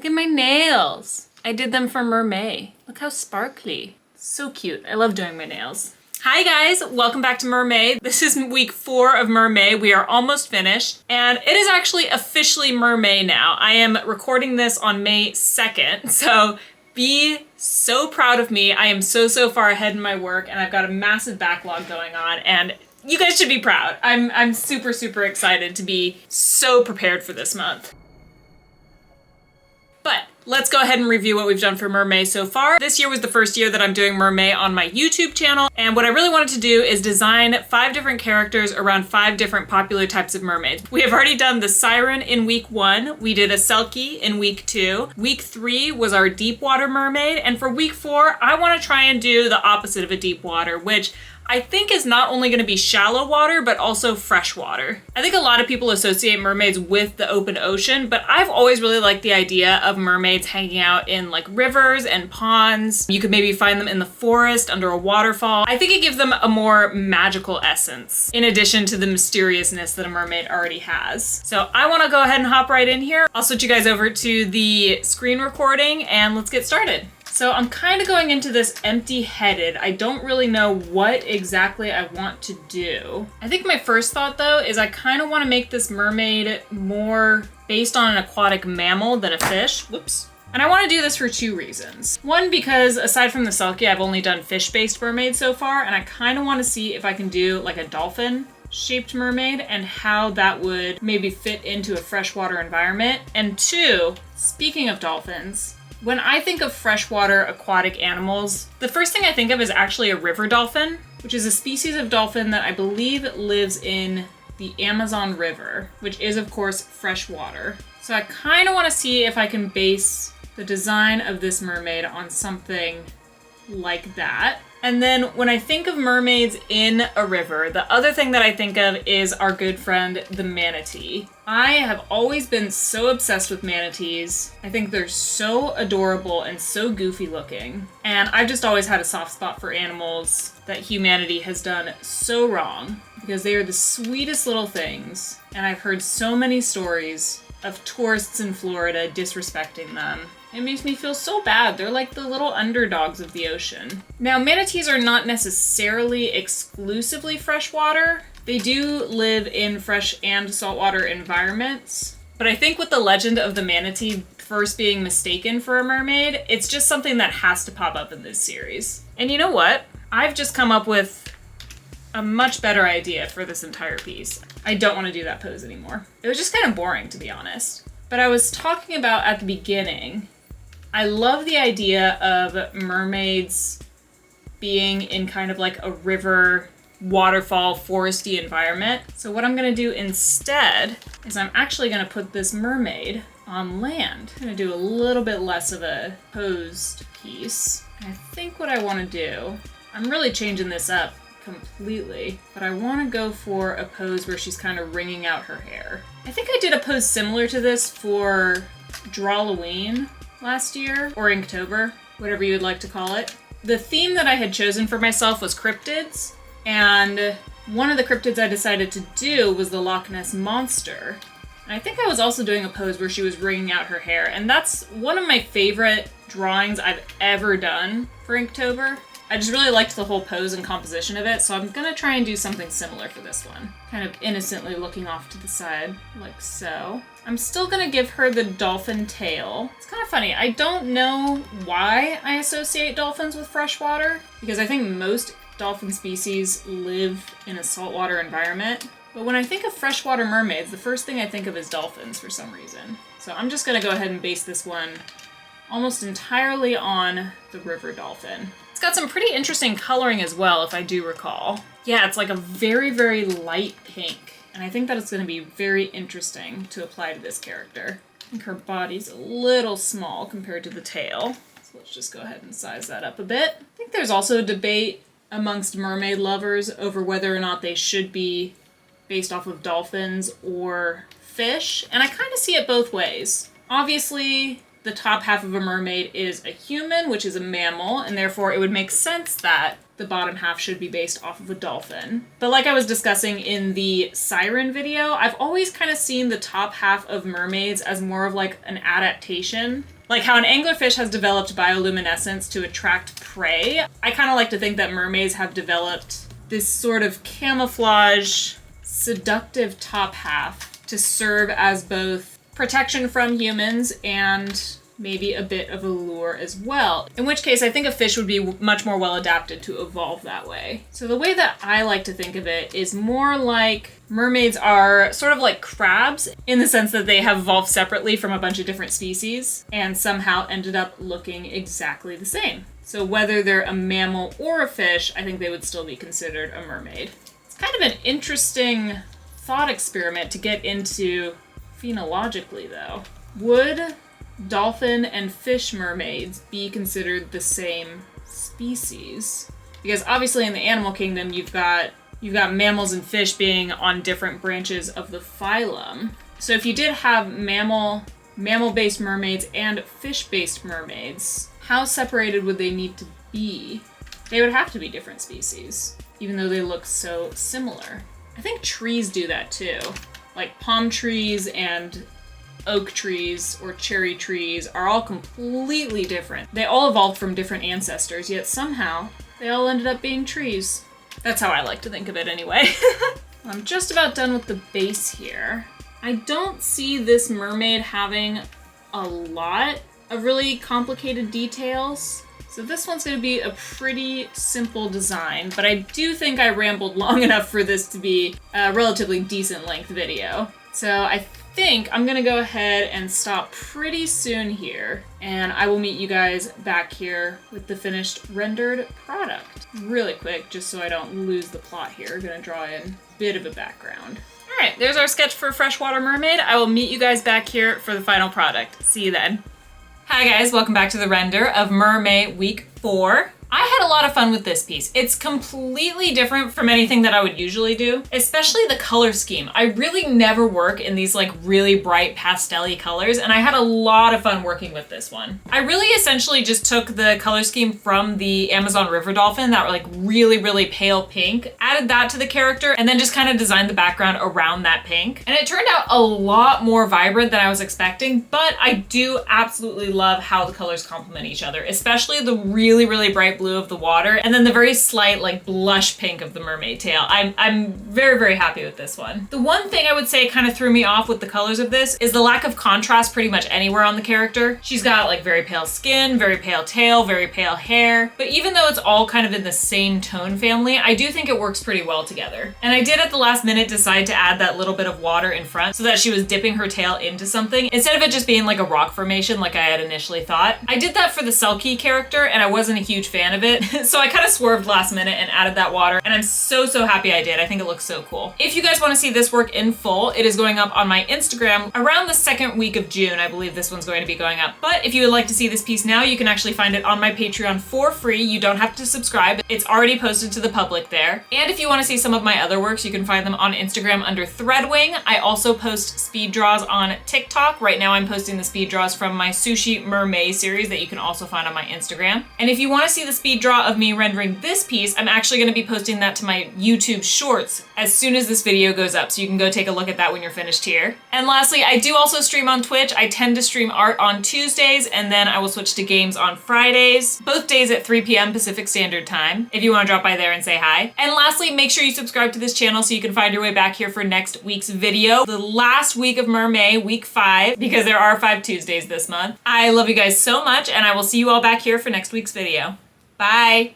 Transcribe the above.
Look at my nails. I did them for Mermay. Look how sparkly. So cute. I love doing my nails. Hi guys, welcome back to Mermaid. This is week 4 of Mermaid. We are almost finished, and it is actually officially Mermay now. I am recording this on May 2nd, so be so proud of me. I am so far ahead in my work, and I've got a massive backlog going on, and you guys should be proud. I'm super excited to be so prepared for this month. But let's go ahead and review what we've done for Mermay so far. This year was the first year that I'm doing Mermay on my YouTube channel, and what I really wanted to do is design 5 different characters around 5 different popular types of mermaids. We have already done the Siren in week 1, we did a Selkie in week 2, week 3 was our deep water mermaid, and for week 4, I want to try and do the opposite of a deep water, which I think is not only going to be shallow water, but also fresh water. I think a lot of people associate mermaids with the open ocean, but I've always really liked the idea of mermaids hanging out in like rivers and ponds. You could maybe find them in the forest under a waterfall. I think it gives them a more magical essence, in addition to the mysteriousness that a mermaid already has. So I want to go ahead and hop right in here. I'll switch you guys over to the screen recording and let's get started. So I'm kind of going into this empty-headed. I don't really know what exactly I want to do. I think my first thought though is I kind of want to make this mermaid more based on an aquatic mammal than a fish. Whoops. And I want to do this for 2 reasons. One, because aside from the Selkie, I've only done fish-based mermaids so far, and I kind of want to see if I can do like a dolphin-shaped mermaid and how that would maybe fit into a freshwater environment. And 2, speaking of dolphins, when I think of freshwater aquatic animals, the first thing I think of is actually a river dolphin, which is a species of dolphin that I believe lives in the Amazon River, which is of course freshwater. So I kind of want to see if I can base the design of this mermaid on something like that. And then when I think of mermaids in a river, the other thing that I think of is our good friend, the manatee. I have always been so obsessed with manatees. I think they're so adorable and so goofy looking. And I've just always had a soft spot for animals that humanity has done so wrong, because they are the sweetest little things. And I've heard so many stories of tourists in Florida disrespecting them. It makes me feel so bad. They're like the little underdogs of the ocean. Now, manatees are not necessarily exclusively freshwater. They do live in fresh and saltwater environments. But I think with the legend of the manatee first being mistaken for a mermaid, it's just something that has to pop up in this series. And you know what? I've just come up with a much better idea for this entire piece. I don't want to do that pose anymore. It was just kind of boring, to be honest. But I was talking about at the beginning, I love the idea of mermaids being in kind of like a river, waterfall, foresty environment. So what I'm gonna do instead is I'm actually gonna put this mermaid on land. I'm gonna do a little bit less of a posed piece. And I think what I wanna do, I'm really changing this up completely, but I want to go for a pose where she's kind of wringing out her hair. I think I did a pose similar to this for Drawloween last year, or Inktober, whatever you would like to call it. The theme that I had chosen for myself was cryptids, and one of the cryptids I decided to do was the Loch Ness Monster. And I think I was also doing a pose where she was wringing out her hair, and that's one of my favorite drawings I've ever done for Inktober. I just really liked the whole pose and composition of it, so I'm gonna try and do something similar for this one. Kind of innocently looking off to the side, like so. I'm still gonna give her the dolphin tail. It's kind of funny, I don't know why I associate dolphins with freshwater, because I think most dolphin species live in a saltwater environment. But when I think of freshwater mermaids, the first thing I think of is dolphins for some reason. So I'm just gonna go ahead and base this one almost entirely on the river dolphin. It's got some pretty interesting coloring as well, if I do recall. Yeah, it's like a very light pink, and I think that it's going to be very interesting to apply to this character. I think her body's a little small compared to the tail, so let's just go ahead and size that up a bit. I think there's also a debate amongst mermaid lovers over whether or not they should be based off of dolphins or fish, and I kind of see it both ways. Obviously, the top half of a mermaid is a human, which is a mammal, and therefore it would make sense that the bottom half should be based off of a dolphin. But like I was discussing in the siren video, I've always kind of seen the top half of mermaids as more of like an adaptation. Like how an anglerfish has developed bioluminescence to attract prey, I kind of like to think that mermaids have developed this sort of camouflage, seductive top half to serve as both protection from humans and maybe a bit of a lure as well. In which case, I think a fish would be much more well adapted to evolve that way. So the way that I like to think of it is more like mermaids are sort of like crabs in the sense that they have evolved separately from a bunch of different species and somehow ended up looking exactly the same. So whether they're a mammal or a fish, I think they would still be considered a mermaid. It's kind of an interesting thought experiment to get into phenologically though. Would dolphin and fish mermaids be considered the same species? Because obviously in the animal kingdom you've got mammals and fish being on different branches of the phylum. So if you did have mammal-based mermaids and fish-based mermaids, how separated would they need to be? They would have to be different species, even though they look so similar. I think trees do that too. Like palm trees and oak trees or cherry trees are all completely different. They all evolved from different ancestors, yet somehow they all ended up being trees. That's how I like to think of it anyway. I'm just about done with the base here. I don't see this mermaid having a lot of really complicated details. So this one's going to be a pretty simple design, but I do think I rambled long enough for this to be a relatively decent length video. So I think I'm gonna go ahead and stop pretty soon here, and I will meet you guys back here with the finished rendered product. Really quick, just so I don't lose the plot here, I'm gonna draw in a bit of a background. All right, there's our sketch for Freshwater Mermaid. I will meet you guys back here for the final product. See you then. Hi guys, welcome back to the render of Mermay Week 4. I had a lot of fun with this piece. It's completely different from anything that I would usually do, especially the color scheme. I really never work in these like really bright pastel-y colors, and I had a lot of fun working with this one. I really essentially just took the color scheme from the Amazon River Dolphin, that were like really, really pale pink, added that to the character, and then just kind of designed the background around that pink. And it turned out a lot more vibrant than I was expecting, but I do absolutely love how the colors complement each other, especially the really, really bright blue of the water, and then the very slight like blush pink of the mermaid tail. I'm very, very happy with this one. The one thing I would say kind of threw me off with the colors of this is the lack of contrast pretty much anywhere on the character. She's got like very pale skin, very pale tail, very pale hair, but even though it's all kind of in the same tone family, I do think it works pretty well together. And I did at the last minute decide to add that little bit of water in front so that she was dipping her tail into something instead of it just being like a rock formation like I had initially thought. I did that for the Selkie character and I wasn't a huge fan of it, so I kind of swerved last minute and added that water, and I'm so happy I did. I think it looks so cool. If you guys want to see this work in full, it is going up on my Instagram around the second week of June. I believe this one's going to be going up. But if you would like to see this piece now, you can actually find it on my Patreon for free. You don't have to subscribe. It's already posted to the public there. And if you want to see some of my other works, you can find them on Instagram under Threadwing. I also post speed draws on TikTok. Right now I'm posting the speed draws from my Sushi Mermay series that you can also find on my Instagram. And if you want to see the speed draw of me rendering this piece, I'm actually going to be posting that to my YouTube shorts as soon as this video goes up, so you can go take a look at that when you're finished here. And lastly, I do also stream on Twitch. I tend to stream art on Tuesdays, and then I will switch to games on Fridays, both days at 3 p.m. Pacific Standard Time, if you want to drop by there and say hi. And lastly, make sure you subscribe to this channel so you can find your way back here for next week's video, the last week of Mermay, week 5, because there are 5 Tuesdays this month. I love you guys so much, and I will see you all back here for next week's video. Bye!